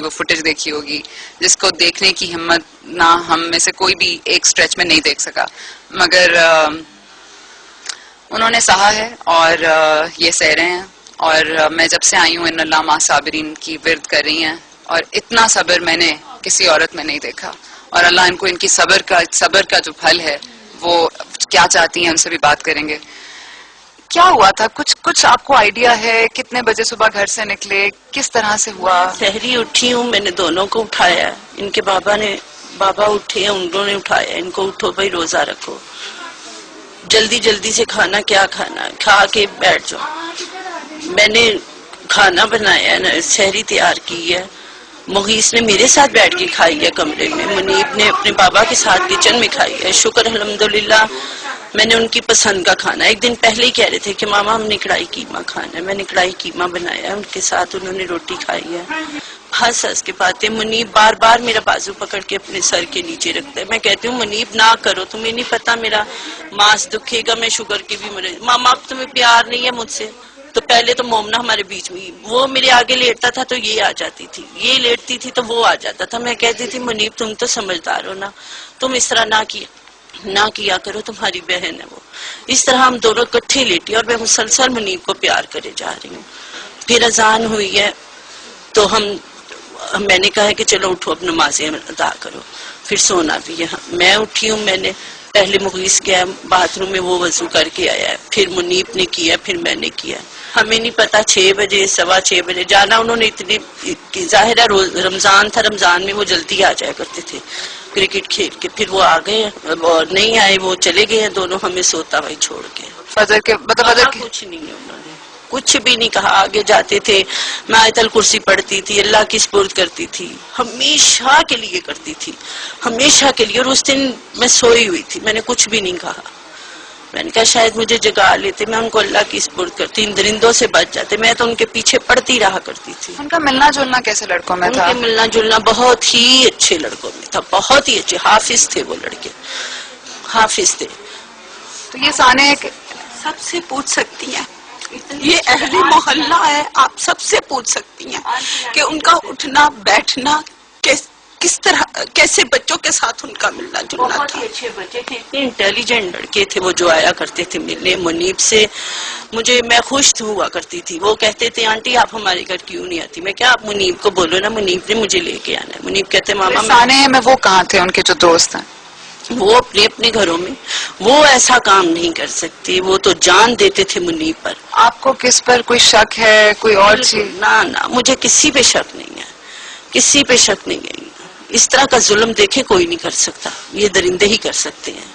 وہ فوٹیج دیکھی ہوگی جس کو دیکھنے کی ہمت نہ ہم میں سے کوئی بھی ایک سٹریچ میں نہیں دیکھ سکا، مگر انہوں نے سہا ہے اور یہ سہ رہے ہیں. اور میں جب سے آئی ہوں ان اللہ مع صابرین کی ورد کر رہی ہیں، اور اتنا صبر میں نے کسی عورت میں نہیں دیکھا. اور اللہ ان کو ان کی صبر کا جو پھل ہے وہ کیا چاہتی ہیں ان سے بھی بات کریں گے. کیا ہوا تھا؟ کچھ آپ کو آئیڈیا ہے؟ کتنے بجے صبح گھر سے نکلے؟ کس طرح سے ہوا؟ سحری اٹھی ہوں، میں نے دونوں کو اٹھایا. ان کے بابا اٹھے ہیں، انہوں نے اٹھایا ان کو، اٹھو بھائی روزہ رکھو، جلدی سے کھانا، کیا کھانا، کھا کے بیٹھ جاؤ. میں نے کھانا بنایا ہے، سحری تیار کی ہے. مغیث نے میرے ساتھ بیٹھ کے کھائی ہے کمرے میں، منیب نے اپنے بابا کے ساتھ کچن میں کھائی ہے. شکر الحمدللہ میں نے ان کی پسند کا کھانا. ایک دن پہلے ہی کہہ رہے تھے کہ ماما ہم نے کڑھائی قیمہ کھانا ہے، میں نے کڑھائی قیمہ بنایا ہے، ان کے ساتھ انہوں نے روٹی کھائی ہے. ہنس کے باتیں. منیب بار بار میرا بازو پکڑ کے اپنے سر کے نیچے رکھتا ہے. میں کہتی ہوں منیب نہ کرو، تمہیں نہیں پتا میرا ماس دکھے گا، میں شوگر کی بھی مریض. ماما اب تمہیں پیار نہیں ہے مجھ سے. تو پہلے تو مومنہ ہمارے بیچ میں، وہ میرے آگے لیٹتا تھا تو یہ آ جاتی تھی، یہ لیٹتی تھی تو وہ آ جاتا تھا. میں کہتی تھی منیب تم تو سمجھدار ہو نا، تم اس طرح نہ کیا کرو، تمہاری بہن ہے وہ. اس طرح ہم دونوں کٹھے لیٹے اور میں مسلسل منیب کو پیار کرے جا رہی ہوں. پھر اذان ہوئی ہے تو میں نے کہا کہ چلو اٹھو اب نمازیں ادا کرو، پھر سونا بھی ہے. میں اٹھی ہوں، میں نے پہلے مغیث گیا باتھ روم میں، وہ وضو کر کے آیا ہے، پھر منیب نے کیا، پھر میں نے کیا. ہمیں نہیں پتا 6 بجے 6:15 بجے جانا انہوں نے اتنی، ظاہر ہے رمضان تھا، رمضان میں وہ جلدی آ جایا کرتے تھے کرکٹ کھیل کے. پھر وہ آ گئے اور نہیں آئے، وہ چلے گئے ہیں دونوں، ہمیں سوتا بھائی چھوڑ کے. فجر کے کچھ نہیں ہے، انہوں نے کچھ بھی نہیں کہا. آگے جاتے تھے میں آیت الکرسی پڑھتی تھی، اللہ کی سپرد کرتی تھی، ہمیشہ کے لیے کرتی تھی، ہمیشہ کے لیے. اور اس دن میں سوئی ہوئی تھی، میں نے کچھ بھی نہیں کہا. میں نے کہا شاید مجھے جگا لیتے، میں ان کو اللہ کی سپرد کرتی، ان درندوں سے بچ جاتے. میں تو ان کے پیچھے پڑتی رہا کرتی تھی. ان کا ملنا جلنا کیسے لڑکوں میں تھا؟ ان کے ملنا جلنا بہت ہی اچھے لڑکوں میں تھا، بہت ہی اچھے. حافظ تھے وہ لڑکے، حافظ تھے. تو یہ سانے سب سے پوچھ سکتی ہیں، یہ اہل محلہ ہے، آپ سب سے پوچھ سکتی ہیں کہ ان کا اٹھنا بیٹھنا کس طرح، کیسے بچوں کے ساتھ ان کا ملنا جلنا تھا. بہت ہی اچھے بچے تھے، اتنے انٹیلیجنٹ لڑکے تھے وہ جو آیا کرتے تھے ملنے. منیب سے میں خوش ہوا کرتی تھی. وہ کہتے تھے آنٹی آپ ہمارے گھر کیوں نہیں آتی؟ میں کیا آپ منیب کو بولو نا، منیب نے مجھے لے کے آنا ہے. منیب کہتے ماما سانے میں وہ کہاں تھے ان کے جو دوست ہیں؟ وہ اپنے گھروں میں، وہ ایسا کام نہیں کر سکتے، وہ تو جان دیتے تھے منیب پر. آپ کو کس پر کوئی شک ہے، کوئی اور چیز؟ نہ مجھے کسی پہ شک نہیں ہے، کسی پہ شک نہیں ہے. اس طرح کا ظلم دیکھے کوئی نہیں کر سکتا، یہ درندے ہی کر سکتے ہیں،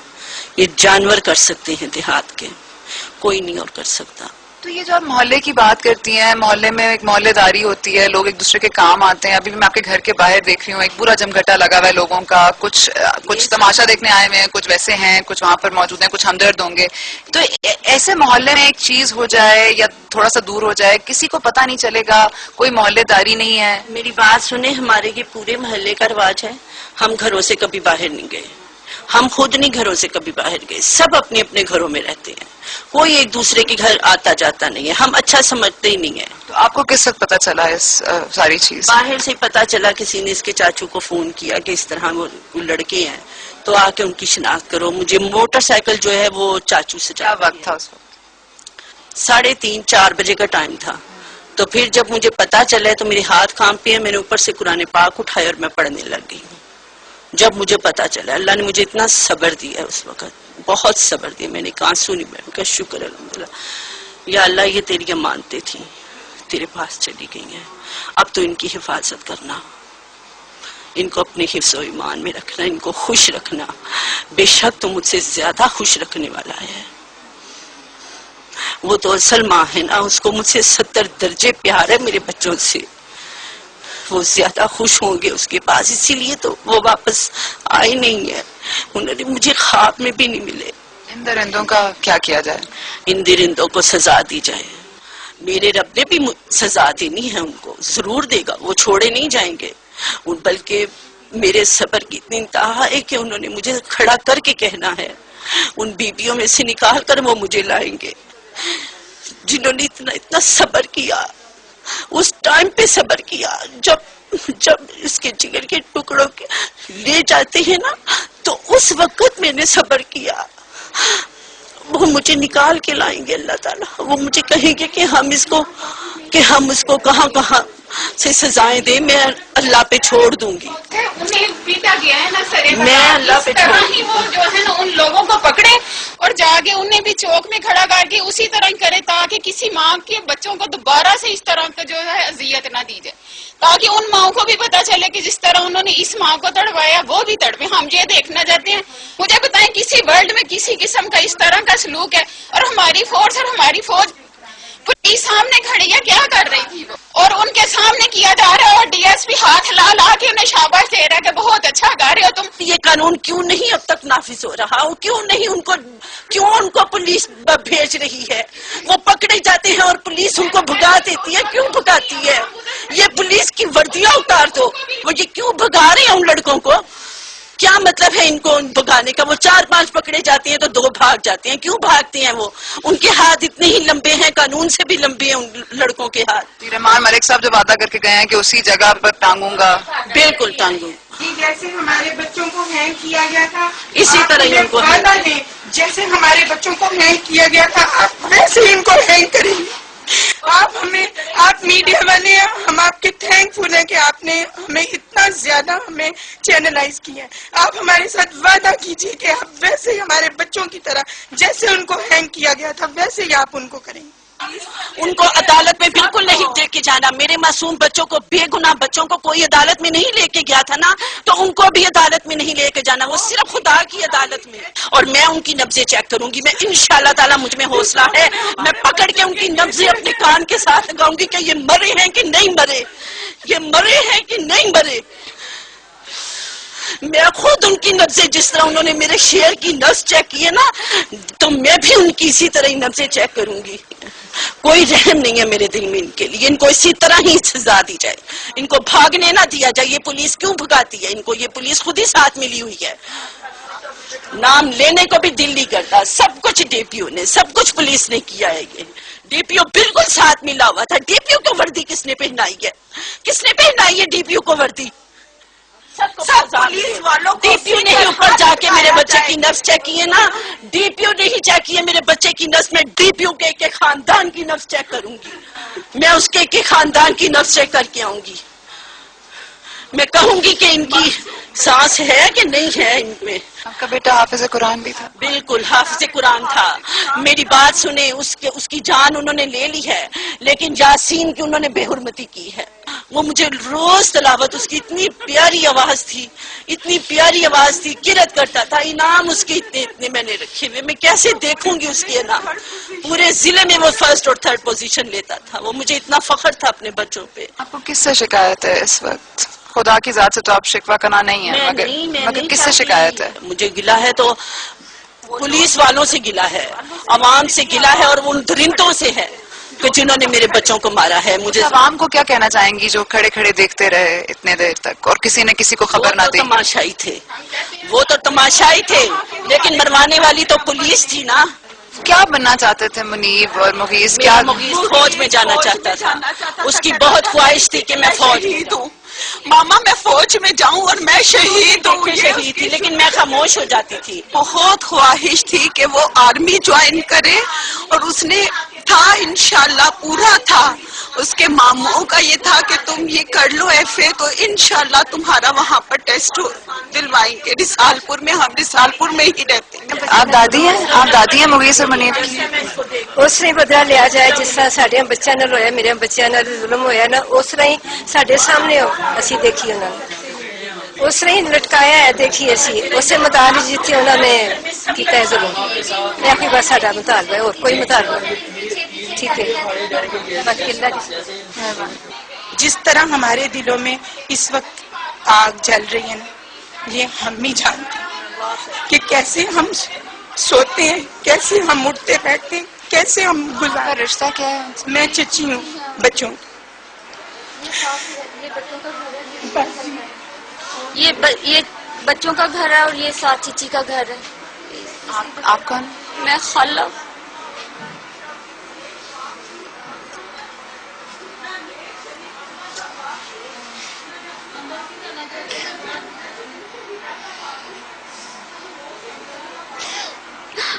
یہ جانور کر سکتے ہیں دیہات کے، کوئی نہیں اور کر سکتا. تو یہ جو آپ محلے کی بات کرتی ہیں، محلے میں ایک محلے داری ہوتی ہے، لوگ ایک دوسرے کے کام آتے ہیں. ابھی بھی میں آپ کے گھر کے باہر دیکھ رہی ہوں، ایک پورا جمگھٹا لگا ہوا ہے لوگوں کا. کچھ تماشا دیکھنے آئے ہوئے ہیں، کچھ ویسے ہیں، کچھ وہاں پر موجود ہیں، کچھ ہمدرد ہوں گے. تو ایسے محلے میں ایک چیز ہو جائے یا تھوڑا سا دور ہو جائے، کسی کو پتہ نہیں چلے گا، کوئی محلے داری نہیں ہے. میری بات سنیں، ہمارے یہ پورے محلے کا رواج ہے، ہم گھروں سے کبھی باہر نہیں گئے، ہم خود نہیں گھروں سے کبھی باہر گئے، سب اپنے اپنے گھروں میں رہتے ہیں، کوئی ایک دوسرے کے گھر آتا جاتا نہیں ہے، ہم اچھا سمجھتے ہی نہیں ہیں. تو آپ کو کس وقت پتہ چلا اس ساری چیز؟ باہر سے پتا چلا، کسی نے اس کے چاچو کو فون کیا کہ اس طرح وہ لڑکے ہیں تو آ کے ان کی شناخت کرو. مجھے موٹر سائیکل جو ہے وہ چاچو سے. کیا وقت تھا اس وقت؟ 3:30 4 بجے کا ٹائم تھا. تو پھر جب مجھے پتا چلا تو میرے ہاتھ کانپے ہیں، میں نے اوپر سے قرآن پاک اٹھایا اور میں پڑھنے لگ گئی ہوں. جب مجھے پتا چلا، اللہ نے مجھے اتنا صبر دیا اس وقت، بہت صبر دیا. میں نے آنسو نہیں بہن کا شکر الحمدللہ، یا اللہ یہ تیری امانتیں تھیں، تیرے پاس چلی گئی ہیں، اب تو ان کی حفاظت کرنا، ان کو اپنے حفظ و ایمان میں رکھنا، ان کو خوش رکھنا. بے شک تو مجھ سے زیادہ خوش رکھنے والا ہے. وہ تو اصل ماں ہے نا، اس کو مجھ سے 70 درجے پیار ہے میرے بچوں سے، وہ زیادہ خوش ہوں گے اس کے پاس. اسی لیے تو وہ واپس آئے نہیں ہے، انہوں نے مجھے خواب میں بھی نہیں ملے. ان درندوں کا کیا کیا جائے؟ ان درندوں کو سزا دی جائے. میرے رب نے بھی سزا دینی ہے، ان کو ضرور دے گا، وہ چھوڑے نہیں جائیں گے. بلکہ میرے صبر کی اتنی انتہا ہے کہ انہوں نے مجھے کھڑا کر کے کہنا ہے، ان بیویوں میں سے نکال کر وہ مجھے لائیں گے جنہوں نے اتنا صبر کیا، اس ٹائم پہ صبر کیا جب جب اس کے جگر کے ٹکڑوں کے لے جاتے ہیں نا تو اس وقت میں نے صبر کیا. وہ مجھے نکال کے لائیں گے اللہ تعالیٰ, وہ مجھے کہیں گے کہ ہم اس کو کہاں کہاں سے سزائیں دیں, میں اللہ پہ چھوڑ دوں گی. انہیں پیٹا گیا ہے نا سرے پر, میں اللہ پہ چھوڑ ہی وہ جو ہے نا ان لوگوں کو پکڑے اور جا کے انہیں بھی چوک میں کھڑا کر کے اسی طرح کرے تاکہ کسی ماں کے بچوں کو دوبارہ سے اس طرح کا جو ہے اذیت نہ دی جائے, تاکہ ان ماؤں کو بھی پتا چلے کہ جس طرح انہوں نے اس ماں کو تڑوایا وہ بھی تڑپے. ہم یہ دیکھنا چاہتے ہیں, مجھے بتائیں کسی ورلڈ میں کسی قسم کا اس طرح کا سلوک ہے؟ اور ہماری فورس اور ہماری فوج پولیس سامنے کھڑی ہے, کیا کر رہی تھی وہ؟ اور ان کے سامنے کیا جا رہا ہے, اور ڈی ایس پی ہاتھ لا کے انہیں شاباش دے رہا ہے کہ بہت اچھا گا رہے ہو تم. یہ قانون کیوں نہیں اب تک نافذ ہو رہا, اور کیوں ان کو پولیس بھیج رہی ہے؟ وہ پکڑے جاتے ہیں اور پولیس ان کو بھگا دیتی ہے. کیوں بھگاتی ہے؟ یہ پولیس کی وردیاں اتار دو. وہ یہ کیوں بھگا رہے ہیں ان لڑکوں کو؟ کیا مطلب ہے ان کو بھگانے کا؟ وہ 4-5 پکڑے جاتے ہیں تو 2 بھاگ جاتے ہیں. کیوں بھاگتے ہیں وہ؟ ان کے ہاتھ اتنے ہی لمبے ہیں, قانون سے بھی لمبے ہیں ان لڑکوں کے ہاتھ. رحمان ملک صاحب جو وعدہ کر کے گئے ہیں کہ اسی جگہ پر ٹانگوں گا, بالکل ٹانگوں. جیسے ہمارے بچوں کو ہینگ کیا گیا تھا اسی طرح ہی ان کو وعدہ دیں, جیسے ہمارے بچوں کو ہینگ کیا گیا تھا آپ ویسے ہی ان کو ہینگ کریں گے. آپ میڈیا والے ہیں, ہم آپ کے تھینک فل ہیں کہ آپ نے ہمیں اتنا زیادہ ہمیں چینلائز کیا ہے. آپ ہمارے ساتھ وعدہ کیجئے کہ آپ ویسے ہی ہمارے بچوں کی طرح جیسے ان کو ہینگ کیا گیا تھا ویسے ہی آپ ان کو کریں گے. ان کو عدالت میں بالکل نہیں لے کے جانا. میرے معصوم بچوں کو, بے گناہ بچوں کو کوئی عدالت میں نہیں لے کے گیا تھا نا, تو ان کو بھی عدالت میں نہیں لے کے جانا. وہ صرف خدا کی عدالت میں, اور میں ان کی نبضیں چیک کروں گی. میں انشاءاللہ تعالیٰ مجھ میں حوصلہ ہے, میں پکڑ کے ان کی نبضیں اپنے کان کے ساتھ لگاؤں گی کہ یہ مرے ہیں کہ نہیں مرے, یہ مرے ہیں کہ نہیں مرے. میں خود ان کی نبضیں, جس طرح انہوں نے میرے شیر کی نبض چیک کی ہے نا, تو میں بھی ان کی اسی طرح ہی نبضیں چیک کروں گی. کوئی رحم نہیں ہے میرے دل میں ان کے لیے. ان کو اسی طرح ہی سزا دی جائے, ان کو بھاگنے نہ دیا جائے. یہ پولیس کیوں بھگاتی ہے ان کو؟ یہ پولیس خود ہی ساتھ ملی ہوئی ہے. نام لینے کو بھی دل نہیں کرتا. سب کچھ ڈی پی او نے, سب کچھ پولیس نے کیا ہے. یہ ڈی پی او بالکل ساتھ ملا ہوا تھا. ڈی پی او کو وردی کس نے پہنائی ہے؟ کس نے پہنائی ہے ڈی پی او کو وردی؟ سب پولیس والوں. ڈی پی او نے ہی اوپر جا کے میرے بچے کی نبض چیک کی ہے نا. ڈی پی او نے ہی چیک کی ہے میرے بچے کی نبض. میں ڈی پی او کے خاندان کی نبض چیک کروں گی. میں اس کے خاندان کی نبض چیک کر کے آؤں گی. میں کہوں گی کہ ان کی سانس ہے کہ نہیں ہے ان میں. آپ کا بیٹا حافظ قرآن بھی تھا. بالکل حافظ قرآن تھا. میری بات سنیں, اس کی جان انہوں نے لے لی ہے, لیکن یاسین کی انہوں نے بے حرمتی کی ہے. وہ مجھے روز تلاوت, اس کی اتنی پیاری آواز تھی, اتنی پیاری آواز تھی, قرأت کرتا تھا. انعام اس کے اتنے میں نے رکھے ہوئے. میں کیسے دیکھوں گی اس کے انعام؟ پورے ضلع میں وہ 1st اور 3rd پوزیشن لیتا تھا. وہ مجھے اتنا فخر تھا اپنے بچوں پہ. آپ کو کس سے شکایت ہے اس وقت؟ خدا کی ذات سے تو آپ شکوہ کرنا نہیں ہے, مگر کس سے شکایت ہے؟ مجھے گلہ ہے تو پولیس والوں سے گلہ ہے, عوام سے گلہ ہے, اور ان درندوں سے ہے کہ جنہوں نے میرے بچوں کو مارا ہے. مجھے عوام کو کیا کہنا چاہیں گی جو کھڑے کھڑے دیکھتے رہے اتنے دیر تک اور کسی نے کسی کو خبر نہ دی؟ تماشائی تھے, وہ تو تماشائی تھے, لیکن مروانے والی تو پولیس تھی نا. کیا بننا چاہتے تھے منیب اور مغیث؟ کیا مغیث فوج میں جانا چاہتا تھا. اس کی بہت خواہش تھی کہ میں فوج ہوں. ماما میں فوج میں جاؤں اور میں شہید ہوں. شہید تھی, لیکن میں خاموش ہو جاتی تھی. بہت خواہش تھی کہ وہ آرمی جوائن کرے, اور اس نے تھا انشاءاللہ پورا تھا. اس کے ماموں کا یہ تھا کہ تم یہ کر لو ایف اے, تو انشاءاللہ تمہارا وہاں پر ٹیسٹ دلوائیں گے رسالپور میں. ہم رسالپور میں ہی رہتے ہیں. آپ دادی ہیں؟ آپ دادی ہیں مغیث اور منیب کی؟ اس نے بدلا لیا جائے جس طرح سارے بچوں نال ہویا, میرے بچوں نال ظلم ہویا نا, اس طرح ہی سارے سامنے اسی دیکھی انہوں نے, اس طرح ہی لٹکایا ہے. دیکھی اسی اسے مطالبے جتنے انہوں نے کیتا ہے ظلم. میں آخری بس ساڈا مطالبہ ہے, اور کوئی مطالبہ نہیں. ٹھیک ہے, باقی اللہ جس طرح ہمارے دلوں میں اس وقت آگ جل رہی ہے نا, یہ ہم ہی جانتے ہیں کہ کیسے ہم سوتے ہیں, کیسے ہم اٹھتے بیٹھتے ہیں, کیسے ہم گزارتے. رشتہ کیا ہے؟ میں چچی ہوں بچوں. یہ بچوں کا گھر ہے, اور یہ ساتھ چچی کا گھر ہے. آپ کون؟ میں خالہ.